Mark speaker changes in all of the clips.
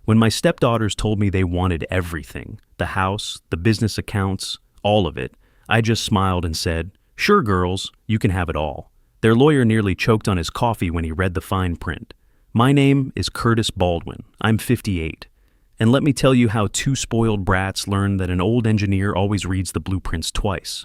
Speaker 1: When my stepdaughters told me they wanted everything, the house, the business accounts, all of it, I just smiled and said, "Sure, girls, you can have it all." Their lawyer nearly choked on his coffee when he read the fine print. My name is Curtis Baldwin. I'm 58. And let me tell you how two spoiled brats learned that an old engineer always reads the blueprints twice.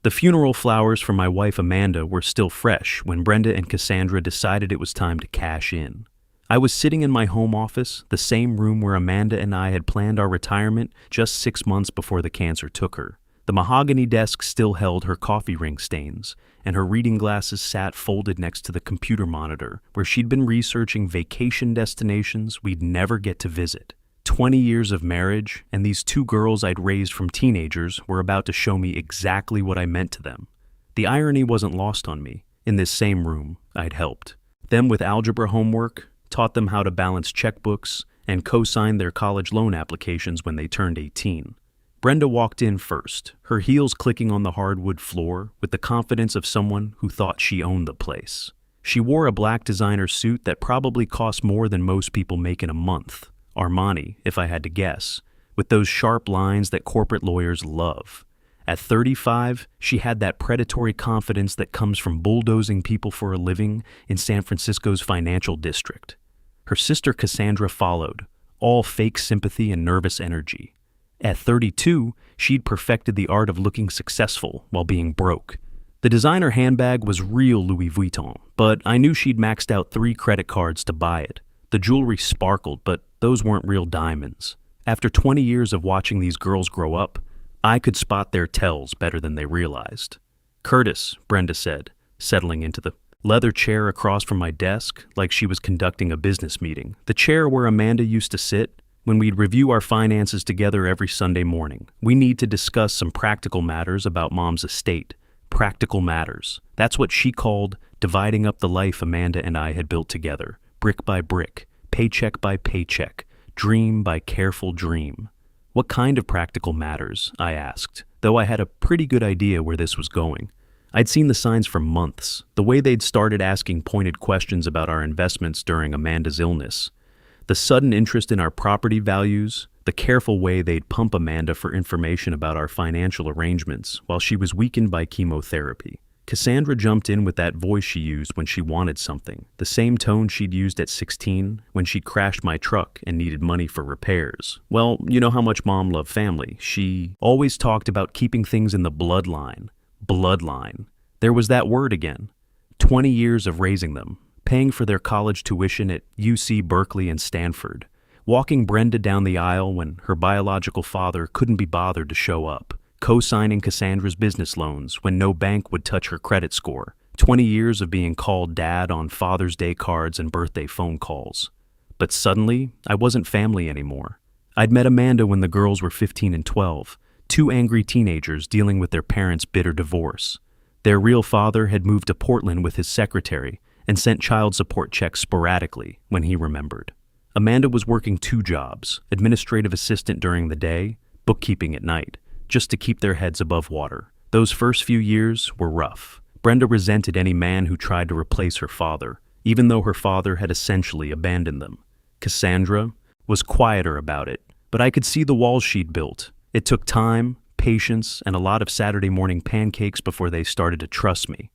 Speaker 1: The funeral flowers for my wife Amanda were still fresh when Brenda and Cassandra decided it was time to cash in. I was sitting in my home office, the same room where Amanda and I had planned our retirement just 6 months before the cancer took her. The mahogany desk still held her coffee ring stains, and her reading glasses sat folded next to the computer monitor where she'd been researching vacation destinations we'd never get to visit. 20 years of marriage, and these two girls I'd raised from teenagers were about to show me exactly what I meant to them. The irony wasn't lost on me. In this same room, I'd helped them with algebra homework, taught them how to balance checkbooks, and co-signed their college loan applications when they turned 18. Brenda walked in first, her heels clicking on the hardwood floor with the confidence of someone who thought she owned the place. She wore a black designer suit that probably cost more than most people make in a month, Armani, if I had to guess, with those sharp lines that corporate lawyers love. At 35, she had that predatory confidence that comes from bulldozing people for a living in San Francisco's financial district. Her sister Cassandra followed, all fake sympathy and nervous energy. At 32, she'd perfected the art of looking successful while being broke. The designer handbag was real Louis Vuitton, but I knew she'd maxed out 3 credit cards to buy it. The jewelry sparkled, but those weren't real diamonds. After 20 years of watching these girls grow up, I could spot their tells better than they realized. "Curtis," Brenda said, settling into the leather chair across from my desk like she was conducting a business meeting, the chair where Amanda used to sit when we'd review our finances together every Sunday morning. "We need to discuss some practical matters about Mom's estate. Practical matters." That's what she called dividing up the life Amanda and I had built together, brick by brick, paycheck by paycheck, dream by careful dream. "What kind of practical matters?" I asked, though I had a pretty good idea where this was going. I'd seen the signs for months, the way they'd started asking pointed questions about our investments during Amanda's illness, the sudden interest in our property values, the careful way they'd pump Amanda for information about our financial arrangements while she was weakened by chemotherapy. Cassandra jumped in with that voice she used when she wanted something, the same tone she'd used at 16 when she'd crashed my truck and needed money for repairs. Well, you know how much Mom loved family. She always talked about keeping things in the bloodline. Bloodline. There was that word again. 20 years of raising them, paying for their college tuition at UC Berkeley and Stanford, walking Brenda down the aisle when her biological father couldn't be bothered to show up, co-signing Cassandra's business loans when no bank would touch her credit score, 20 years of being called Dad on Father's Day cards and birthday phone calls. But suddenly, I wasn't family anymore. I'd met Amanda when the girls were 15 and 12, 2 angry teenagers dealing with their parents' bitter divorce. Their real father had moved to Portland with his secretary and sent child support checks sporadically when he remembered. Amanda was working 2 jobs, administrative assistant during the day, bookkeeping at night, just to keep their heads above water. Those first few years were rough. Brenda resented any man who tried to replace her father, even though her father had essentially abandoned them. Cassandra was quieter about it, but I could see the walls she'd built. It took time, patience, and a lot of Saturday morning pancakes before they started to trust me.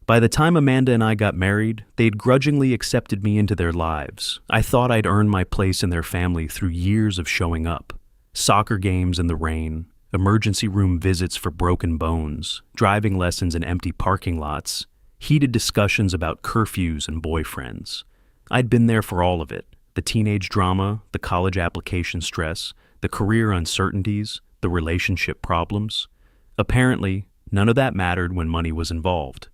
Speaker 1: By the time Amanda and I got married, they'd grudgingly accepted me into their lives. I thought I'd earned my place in their family through years of showing up. Soccer games in the rain, emergency room visits for broken bones, driving lessons in empty parking lots, heated discussions about curfews and boyfriends. I'd been there for all of it. The teenage drama, the college application stress, the career uncertainties, the relationship problems. Apparently, none of that mattered when money was involved.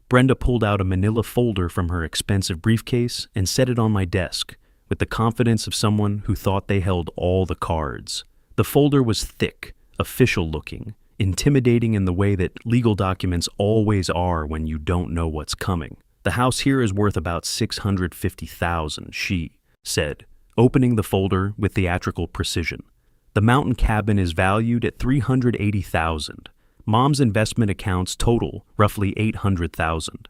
Speaker 1: Brenda pulled out a manila folder from her expensive briefcase and set it on my desk, with the confidence of someone who thought they held all the cards. The folder was thick, official-looking, intimidating in the way that legal documents always are when you don't know what's coming. "The house here is worth about $650,000, she said, opening the folder with theatrical precision. "The mountain cabin is valued at $380,000. Mom's investment accounts total roughly $800,000.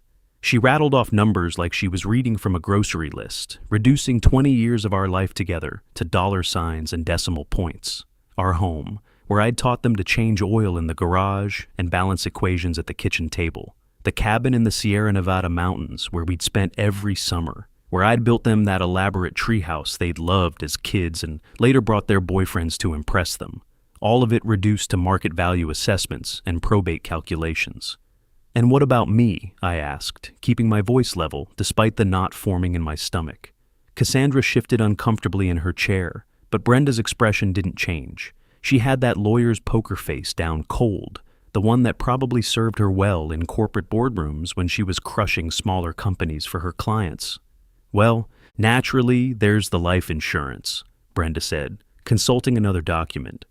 Speaker 1: She rattled off numbers like she was reading from a grocery list, reducing 20 years of our life together to dollar signs and decimal points. Our home, where I'd taught them to change oil in the garage and balance equations at the kitchen table. The cabin in the Sierra Nevada mountains where we'd spent every summer, where I'd built them that elaborate treehouse they'd loved as kids and later brought their boyfriends to impress them. All of it reduced to market value assessments and probate calculations. "And what about me?" I asked, keeping my voice level despite the knot forming in my stomach. Cassandra shifted uncomfortably in her chair, but Brenda's expression didn't change. She had that lawyer's poker face down cold, the one that probably served her well in corporate boardrooms when she was crushing smaller companies for her clients. "Well, naturally, there's the life insurance," Brenda said, consulting another document.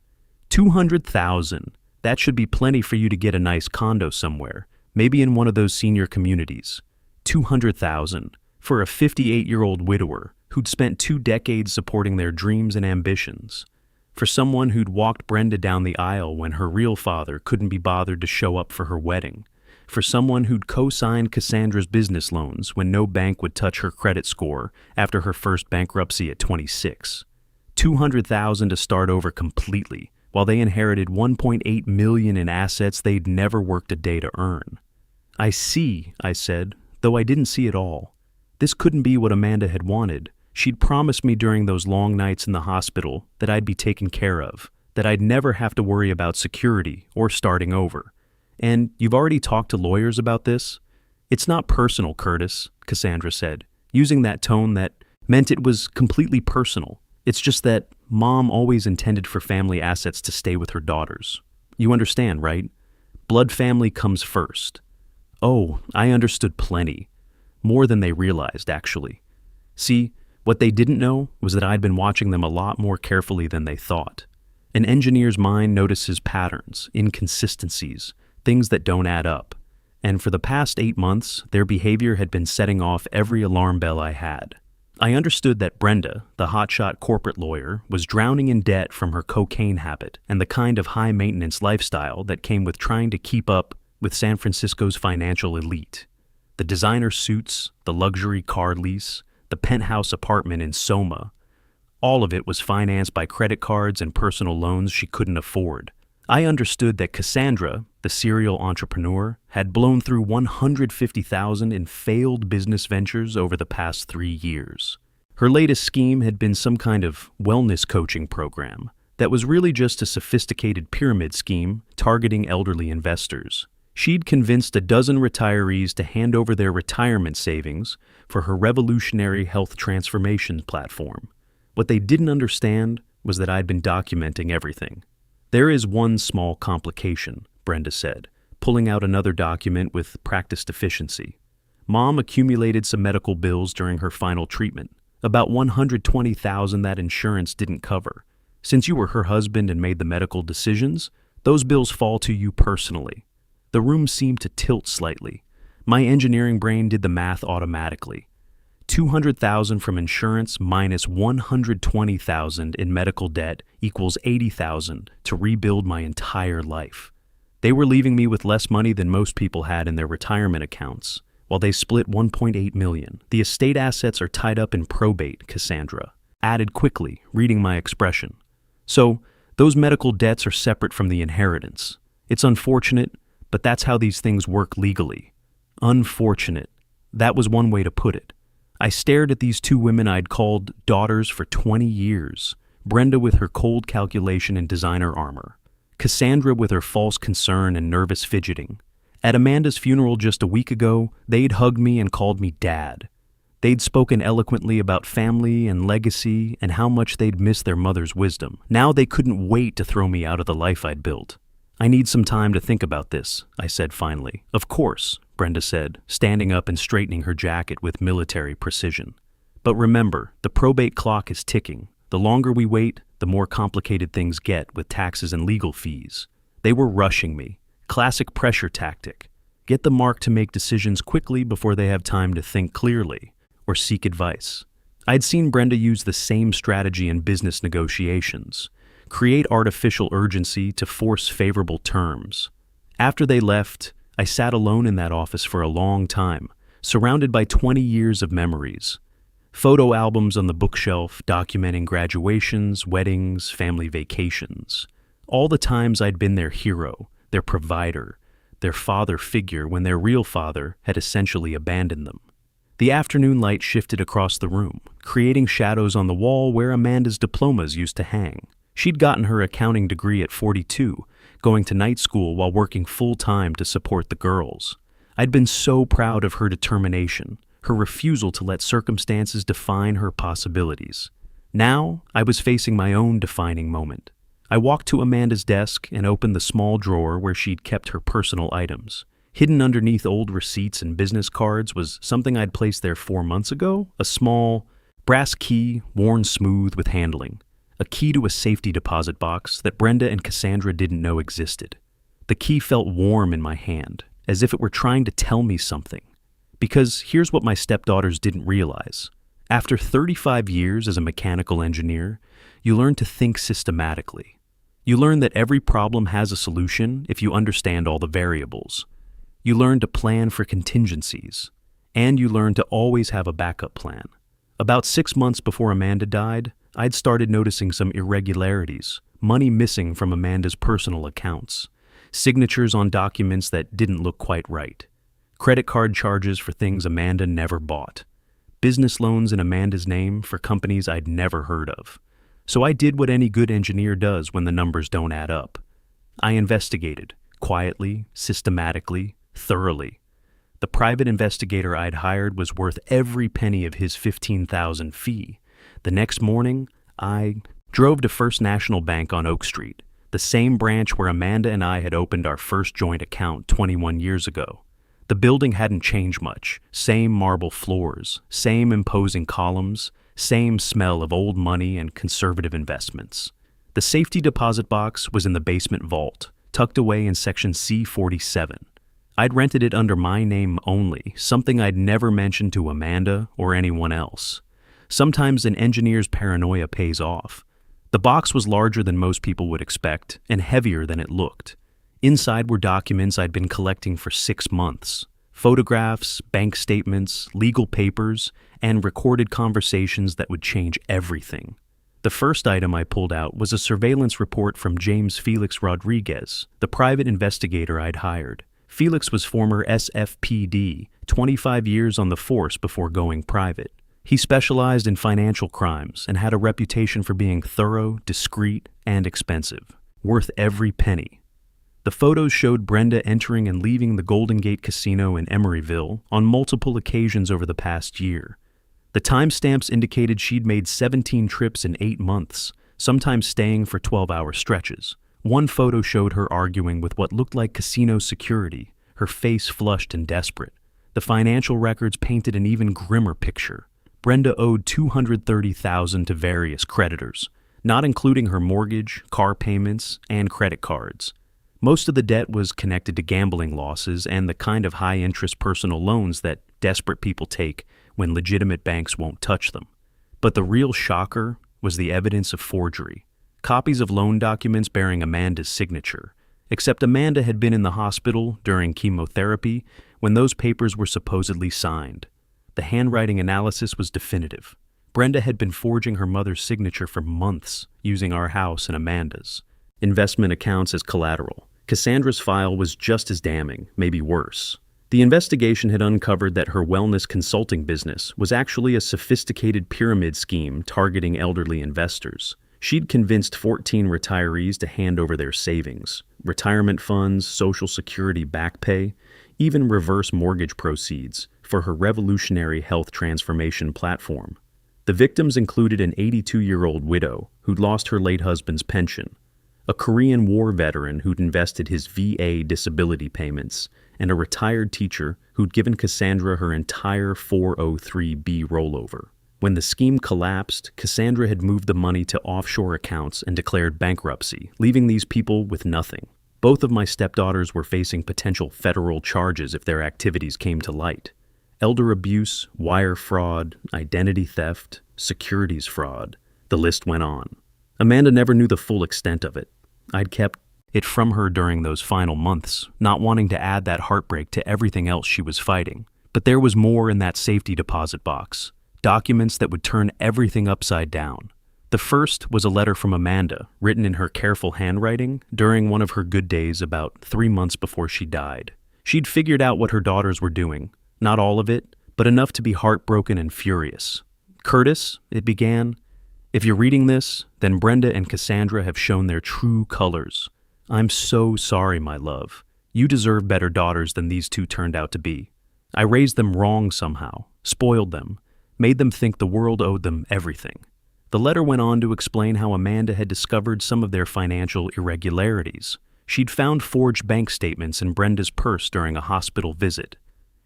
Speaker 1: $200,000. That should be plenty for you to get a nice condo somewhere, maybe in one of those senior communities. $200,000 for a 58-year-old widower who'd spent 2 decades supporting their dreams and ambitions. For someone who'd walked Brenda down the aisle when her real father couldn't be bothered to show up for her wedding. For someone who'd co-signed Cassandra's business loans when no bank would touch her credit score after her first bankruptcy at 26. $200,000 to start over completely, while they inherited $1.8 million in assets they'd never worked a day to earn. "I see," I said, though I didn't see it all. This couldn't be what Amanda had wanted. She'd promised me during those long nights in the hospital that I'd be taken care of, that I'd never have to worry about security or starting over. "And you've already talked to lawyers about this?" "It's not personal, Curtis," Cassandra said, using that tone that meant it was completely personal. "It's just that Mom always intended for family assets to stay with her daughters. You understand, right? Blood family comes first." Oh, I understood plenty. More than they realized, actually. See, what they didn't know was that I'd been watching them a lot more carefully than they thought. An engineer's mind notices patterns, inconsistencies, things that don't add up. And for the past 8 months, their behavior had been setting off every alarm bell I had. I understood that Brenda, the hotshot corporate lawyer, was drowning in debt from her cocaine habit and the kind of high-maintenance lifestyle that came with trying to keep up with San Francisco's financial elite. The designer suits, the luxury car lease, the penthouse apartment in Soma, all of it was financed by credit cards and personal loans she couldn't afford. I understood that Cassandra, the serial entrepreneur, had blown through $150,000 in failed business ventures over the past 3 years. Her latest scheme had been some kind of wellness coaching program that was really just a sophisticated pyramid scheme targeting elderly investors. She'd convinced a dozen retirees to hand over their retirement savings for her revolutionary health transformation platform. What they didn't understand was that I'd been documenting everything. "There is one small complication," Brenda said, pulling out another document with practiced efficiency. "Mom accumulated some medical bills during her final treatment, about $120,000 that insurance didn't cover. Since you were her husband and made the medical decisions, those bills fall to you personally." The room seemed to tilt slightly. My engineering brain did the math automatically. $200,000 from insurance minus $120,000 in medical debt equals $80,000 to rebuild my entire life. They were leaving me with less money than most people had in their retirement accounts, while they split $1.8 million. "The estate assets are tied up in probate," Cassandra added quickly, reading my expression. "So, those medical debts are separate from the inheritance. It's unfortunate, but that's how these things work legally." Unfortunate. That was one way to put it. I stared at these 2 women I'd called daughters for 20 years, Brenda with her cold calculation and designer armor, Cassandra with her false concern and nervous fidgeting. At Amanda's funeral just a week ago, they'd hugged me and called me Dad. They'd spoken eloquently about family and legacy and how much they'd missed their mother's wisdom. Now they couldn't wait to throw me out of the life I'd built. "I need some time to think about this," I said finally. "Of course," Brenda said, standing up and straightening her jacket with military precision. "But remember, the probate clock is ticking. The longer we wait, the more complicated things get with taxes and legal fees. They were rushing me. Classic pressure tactic. Get the mark to make decisions quickly before they have time to think clearly or seek advice." I'd seen Brenda use the same strategy in business negotiations. Create artificial urgency to force favorable terms. After they left, I sat alone in that office for a long time, surrounded by 20 years of memories. Photo albums on the bookshelf documenting graduations, weddings, family vacations. All the times I'd been their hero, their provider, their father figure when their real father had essentially abandoned them. The afternoon light shifted across the room, creating shadows on the wall where Amanda's diplomas used to hang. She'd gotten her accounting degree at 42, going to night school while working full-time to support the girls. I'd been so proud of her determination, her refusal to let circumstances define her possibilities. Now, I was facing my own defining moment. I walked to Amanda's desk and opened the small drawer where she'd kept her personal items. Hidden underneath old receipts and business cards was something I'd placed there 4 months ago, a small, brass key worn smooth with handling, a key to a safety deposit box that Brenda and Cassandra didn't know existed. The key felt warm in my hand, as if it were trying to tell me something. Because here's what my stepdaughters didn't realize. After 35 years as a mechanical engineer, you learn to think systematically. You learn that every problem has a solution if you understand all the variables. You learn to plan for contingencies, and you learn to always have a backup plan. About 6 months before Amanda died, I'd started noticing some irregularities, money missing from Amanda's personal accounts, signatures on documents that didn't look quite right, credit card charges for things Amanda never bought, business loans in Amanda's name for companies I'd never heard of. So I did what any good engineer does when the numbers don't add up. I investigated, quietly, systematically, thoroughly. The private investigator I'd hired was worth every penny of his $15,000 fee. The next morning, I drove to First National Bank on Oak Street, the same branch where Amanda and I had opened our first joint account 21 years ago. The building hadn't changed much. Same marble floors, same imposing columns, same smell of old money and conservative investments. The safety deposit box was in the basement vault, tucked away in section C47. I'd rented it under my name only, something I'd never mentioned to Amanda or anyone else. Sometimes an engineer's paranoia pays off. The box was larger than most people would expect and heavier than it looked. Inside were documents I'd been collecting for 6 months. Photographs, bank statements, legal papers, and recorded conversations that would change everything. The first item I pulled out was a surveillance report from James Felix Rodriguez, the private investigator I'd hired. Felix was former SFPD, 25 years on the force before going private. He specialized in financial crimes and had a reputation for being thorough, discreet, and expensive, worth every penny. The photos showed Brenda entering and leaving the Golden Gate Casino in Emeryville on multiple occasions over the past year. The timestamps indicated she'd made 17 trips in 8 months, sometimes staying for 12-hour stretches. One photo showed her arguing with what looked like casino security, her face flushed and desperate. The financial records painted an even grimmer picture. Brenda owed $230,000 to various creditors, not including her mortgage, car payments, and credit cards. Most of the debt was connected to gambling losses and the kind of high-interest personal loans that desperate people take when legitimate banks won't touch them. But the real shocker was the evidence of forgery. Copies of loan documents bearing Amanda's signature, except Amanda had been in the hospital during chemotherapy when those papers were supposedly signed. The handwriting analysis was definitive. Brenda had been forging her mother's signature for months, using our house and Amanda's. Investment accounts as collateral. Cassandra's file was just as damning, maybe worse. The investigation had uncovered that her wellness consulting business was actually a sophisticated pyramid scheme targeting elderly investors. She'd convinced 14 retirees to hand over their savings, retirement funds, Social Security back pay, even reverse mortgage proceeds for her revolutionary health transformation platform. The victims included an 82-year-old widow who'd lost her late husband's pension, a Korean War veteran who'd invested his VA disability payments, and a retired teacher who'd given Cassandra her entire 403(b) rollover. When the scheme collapsed, Cassandra had moved the money to offshore accounts and declared bankruptcy, leaving these people with nothing. Both of my stepdaughters were facing potential federal charges if their activities came to light. Elder abuse, wire fraud, identity theft, securities fraud. The list went on. Amanda never knew the full extent of it. I'd kept it from her during those final months, not wanting to add that heartbreak to everything else she was fighting. But there was more in that safety deposit box, documents that would turn everything upside down. The first was a letter from Amanda, written in her careful handwriting during one of her good days about 3 months before she died. She'd figured out what her daughters were doing, not all of it, but enough to be heartbroken and furious. "Curtis," it began, "if you're reading this, then Brenda and Cassandra have shown their true colors. I'm so sorry, my love. You deserve better daughters than these two turned out to be. I raised them wrong somehow, spoiled them, made them think the world owed them everything." The letter went on to explain how Amanda had discovered some of their financial irregularities. She'd found forged bank statements in Brenda's purse during a hospital visit.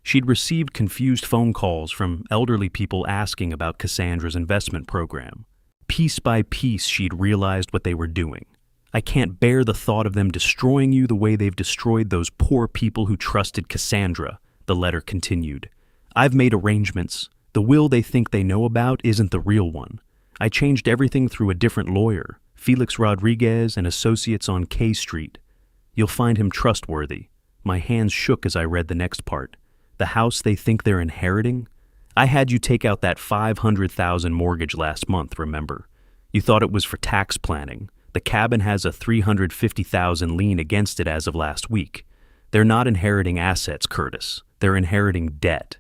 Speaker 1: She'd received confused phone calls from elderly people asking about Cassandra's investment program. Piece by piece, she'd realized what they were doing. "I can't bear the thought of them destroying you the way they've destroyed those poor people who trusted Cassandra," the letter continued. "I've made arrangements. The will they think they know about isn't the real one. I changed everything through a different lawyer, Felix Rodriguez and Associates on K Street. You'll find him trustworthy." My hands shook as I read the next part. "The house they think they're inheriting? I had you take out that $500,000 mortgage last month, remember? You thought it was for tax planning. The cabin has a $350,000 lien against it as of last week. They're not inheriting assets, Curtis. They're inheriting debt."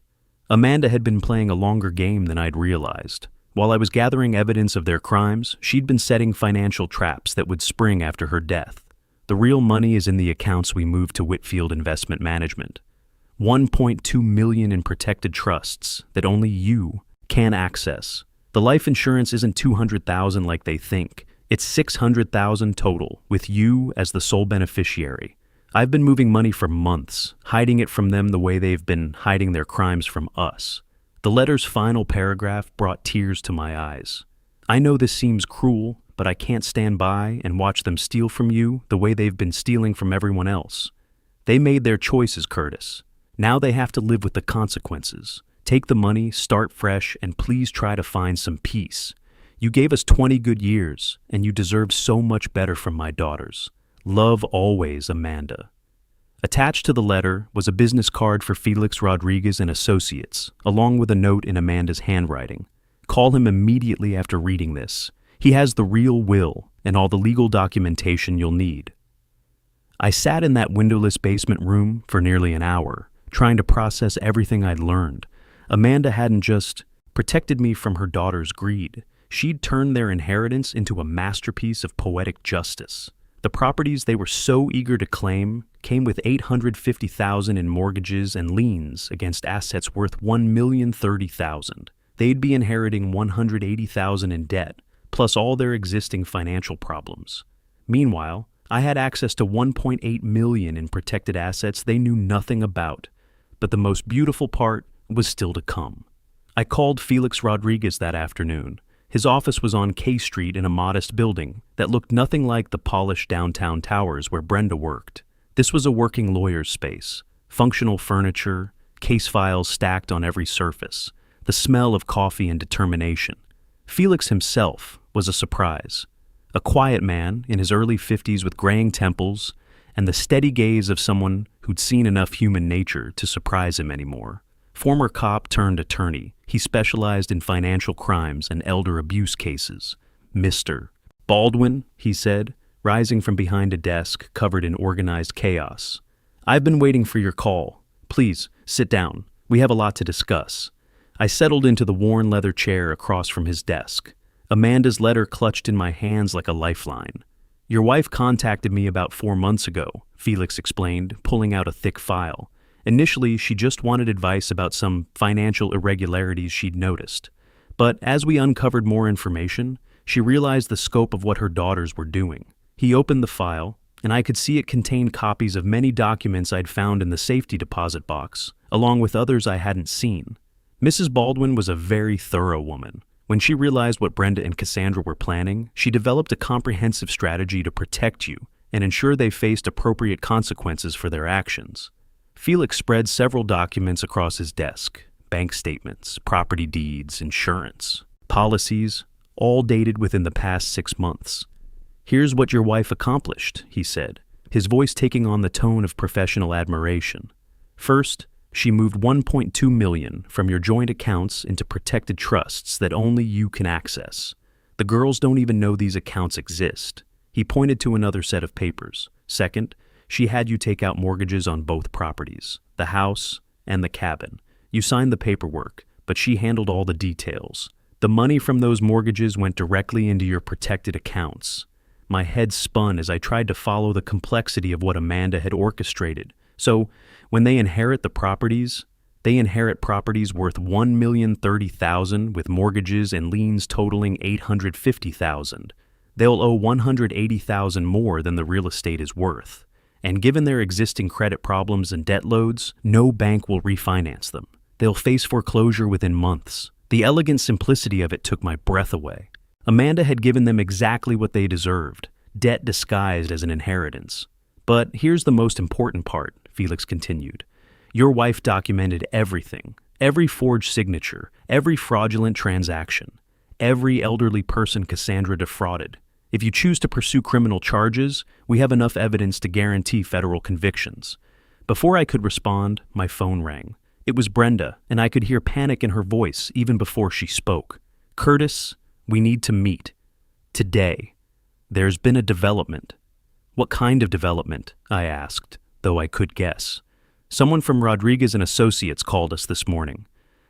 Speaker 1: Amanda had been playing a longer game than I'd realized. While I was gathering evidence of their crimes, she'd been setting financial traps that would spring after her death. The real money is in the accounts we moved to Whitfield Investment Management. $1.2 million in protected trusts that only you can access. The life insurance isn't $200,000 like they think. It's $600,000 total, with you as the sole beneficiary. I've been moving money for months, hiding it from them the way they've been hiding their crimes from us. The letter's final paragraph brought tears to my eyes. "I know this seems cruel, but I can't stand by and watch them steal from you the way they've been stealing from everyone else. They made their choices, Curtis. Now they have to live with the consequences. Take the money, start fresh, and please try to find some peace. You gave us 20 good years, and you deserve so much better from my daughters. Love always, Amanda." Attached to the letter was a business card for Felix Rodriguez and Associates, along with a note in Amanda's handwriting. "Call him immediately after reading this. He has the real will and all the legal documentation you'll need." I sat in that windowless basement room for nearly an hour, trying to process everything I'd learned. Amanda hadn't just protected me from her daughter's greed. She'd turned their inheritance into a masterpiece of poetic justice. The properties they were so eager to claim came with $850,000 in mortgages and liens against assets worth $1,030,000. They'd be inheriting $180,000 in debt, plus all their existing financial problems. Meanwhile, I had access to $1.8 million in protected assets they knew nothing about. But the most beautiful part was still to come. I called Felix Rodriguez that afternoon. His office was on K Street in a modest building that looked nothing like the polished downtown towers where Brenda worked. This was a working lawyer's space, functional furniture, case files stacked on every surface, the smell of coffee and determination. Felix himself was a surprise. A quiet man in his early 50s with graying temples and the steady gaze of someone who'd seen enough human nature to surprise him anymore. Former cop turned attorney, he specialized in financial crimes and elder abuse cases. "Mr. Baldwin," he said, rising from behind a desk covered in organized chaos. "I've been waiting for your call. Please, sit down. We have a lot to discuss." I settled into the worn leather chair across from his desk. Amanda's letter clutched in my hands like a lifeline. "Your wife contacted me about 4 months ago," Felix explained, pulling out a thick file. Initially, she just wanted advice about some financial irregularities she'd noticed. But as we uncovered more information, she realized the scope of what her daughters were doing. He opened the file, and I could see it contained copies of many documents I'd found in the safety deposit box, along with others I hadn't seen. Mrs. Baldwin was a very thorough woman. When she realized what Brenda and Cassandra were planning, she developed a comprehensive strategy to protect you and ensure they faced appropriate consequences for their actions. Felix spread several documents across his desk: bank statements, property deeds, insurance, policies, all dated within the past 6 months. "Here's what your wife accomplished," he said, his voice taking on the tone of professional admiration. "First, She moved $1.2 million from your joint accounts into protected trusts that only you can access. The girls don't even know these accounts exist. He pointed to another set of papers. Second, she had you take out mortgages on both properties, the house and the cabin. You signed the paperwork, but she handled all the details. The money from those mortgages went directly into your protected accounts. My head spun as I tried to follow the complexity of what Amanda had orchestrated. So, when they inherit the properties, they inherit properties worth $1,030,000 with mortgages and liens totaling $850,000. They'll owe $180,000 more than the real estate is worth. And given their existing credit problems and debt loads, no bank will refinance them. They'll face foreclosure within months. The elegant simplicity of it took my breath away. Amanda had given them exactly what they deserved, debt disguised as an inheritance. But here's the most important part, Felix continued. Your wife documented everything, every forged signature, every fraudulent transaction, every elderly person Cassandra defrauded. If you choose to pursue criminal charges, we have enough evidence to guarantee federal convictions. Before I could respond, my phone rang. It was Brenda, and I could hear panic in her voice even before she spoke. Curtis, we need to meet. Today. There's been a development. What kind of development? I asked, though I could guess. Someone from Rodriguez and Associates called us this morning.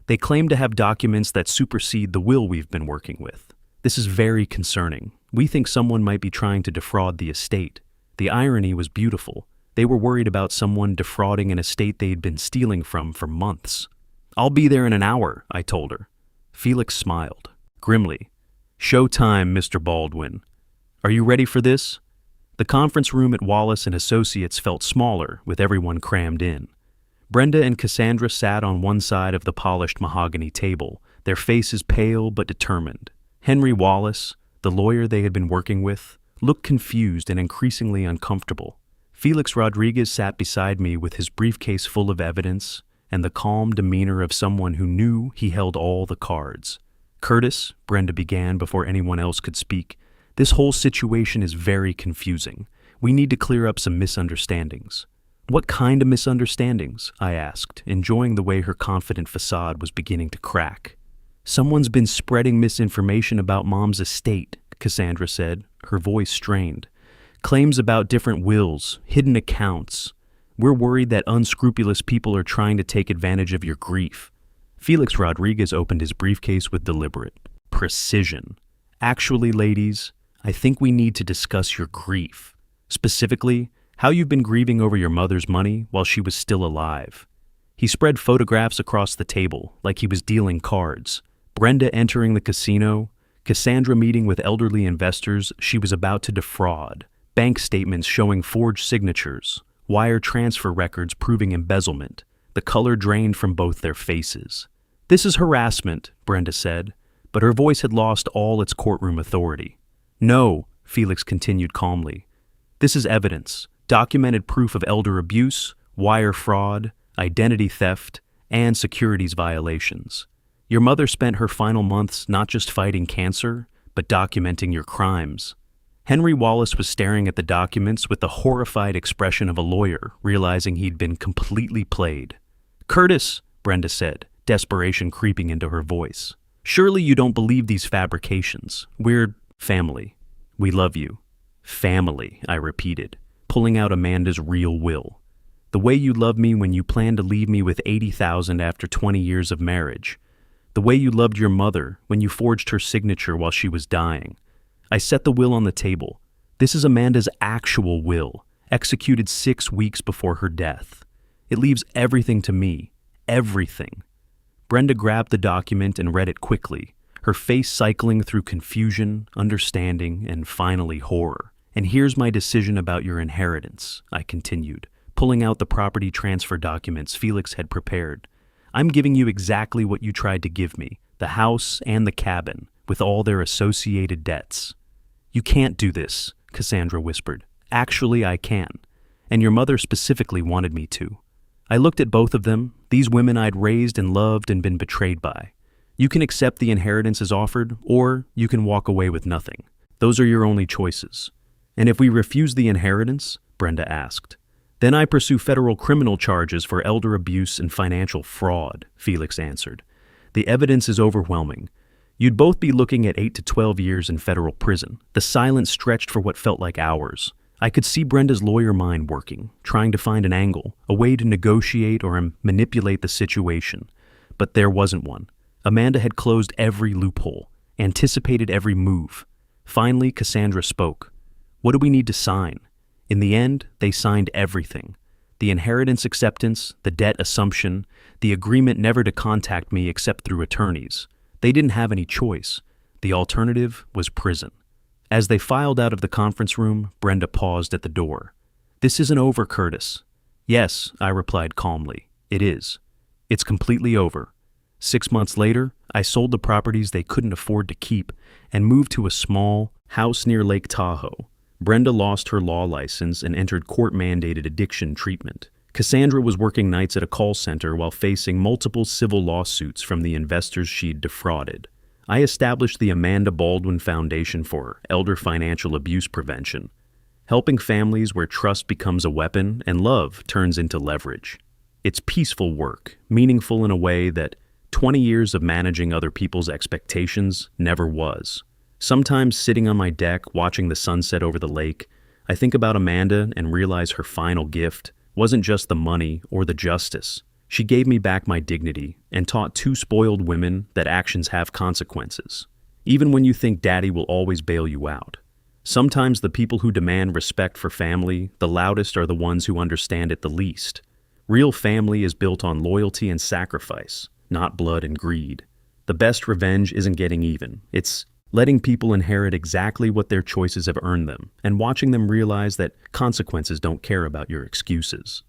Speaker 1: They claim to have documents that supersede the will we've been working with. This is very concerning. We think someone might be trying to defraud the estate. The irony was beautiful. They were worried about someone defrauding an estate they'd been stealing from for months. I'll be there in an hour, I told her. Felix smiled, grimly. Showtime, Mr. Baldwin. Are you ready for this? The conference room at Wallace and Associates felt smaller, with everyone crammed in. Brenda and Cassandra sat on one side of the polished mahogany table, their faces pale but determined. Henry Wallace, the lawyer they had been working with, looked confused and increasingly uncomfortable. Felix Rodriguez sat beside me with his briefcase full of evidence and the calm demeanor of someone who knew he held all the cards. Curtis, Brenda began before anyone else could speak, this whole situation is very confusing. We need to clear up some misunderstandings. What kind of misunderstandings? I asked, enjoying the way her confident facade was beginning to crack. Someone's been spreading misinformation about Mom's estate, Cassandra said, her voice strained. Claims about different wills, hidden accounts. We're worried that unscrupulous people are trying to take advantage of your grief. Felix Rodriguez opened his briefcase with deliberate precision. Actually, ladies, I think we need to discuss your grief. Specifically, how you've been grieving over your mother's money while she was still alive. He spread photographs across the table, like he was dealing cards. Brenda entering the casino, Cassandra meeting with elderly investors she was about to defraud, bank statements showing forged signatures, wire transfer records proving embezzlement, the color drained from both their faces. This is harassment, Brenda said, but her voice had lost all its courtroom authority. No, Felix continued calmly. This is evidence, documented proof of elder abuse, wire fraud, identity theft, and securities violations. Your mother spent her final months not just fighting cancer, but documenting your crimes. Henry Wallace was staring at the documents with the horrified expression of a lawyer, realizing he'd been completely played. Curtis, Brenda said, desperation creeping into her voice. Surely you don't believe these fabrications. We're family. We love you. Family, I repeated, pulling out Amanda's real will. The way you loved me when you planned to leave me with $80,000 after 20 years of marriage. The way you loved your mother when you forged her signature while she was dying. I set the will on the table. This is Amanda's actual will, executed 6 weeks before her death. It leaves everything to me. Everything. Brenda grabbed the document and read it quickly, her face cycling through confusion, understanding, and finally horror. And here's my decision about your inheritance, I continued, pulling out the property transfer documents Felix had prepared. I'm giving you exactly what you tried to give me, the house and the cabin, with all their associated debts. You can't do this, Cassandra whispered. Actually, I can. And your mother specifically wanted me to. I looked at both of them, these women I'd raised and loved and been betrayed by. You can accept the inheritance as offered, or you can walk away with nothing. Those are your only choices. And if we refuse the inheritance, Brenda asked, Then I pursue federal criminal charges for elder abuse and financial fraud, Felix answered. The evidence is overwhelming. You'd both be looking at 8 to 12 years in federal prison. The silence stretched for what felt like hours. I could see Brenda's lawyer mind working, trying to find an angle, a way to negotiate or manipulate the situation. But there wasn't one. Amanda had closed every loophole, anticipated every move. Finally, Cassandra spoke. What do we need to sign? In the end, they signed everything. The inheritance acceptance, the debt assumption, the agreement never to contact me except through attorneys. They didn't have any choice. The alternative was prison. As they filed out of the conference room, Brenda paused at the door. This isn't over, Curtis. Yes, I replied calmly. It is. It's completely over. 6 months later, I sold the properties they couldn't afford to keep and moved to a small house near Lake Tahoe. Brenda lost her law license and entered court-mandated addiction treatment. Cassandra was working nights at a call center while facing multiple civil lawsuits from the investors she'd defrauded. I established the Amanda Baldwin Foundation for Elder Financial Abuse Prevention, helping families where trust becomes a weapon and love turns into leverage. It's peaceful work, meaningful in a way that 20 years of managing other people's expectations never was. Sometimes sitting on my deck watching the sunset over the lake, I think about Amanda and realize her final gift wasn't just the money or the justice. She gave me back my dignity and taught two spoiled women that actions have consequences, even when you think daddy will always bail you out. Sometimes the people who demand respect for family the loudest are the ones who understand it the least. Real family is built on loyalty and sacrifice, not blood and greed. The best revenge isn't getting even. It's letting people inherit exactly what their choices have earned them and watching them realize that consequences don't care about your excuses.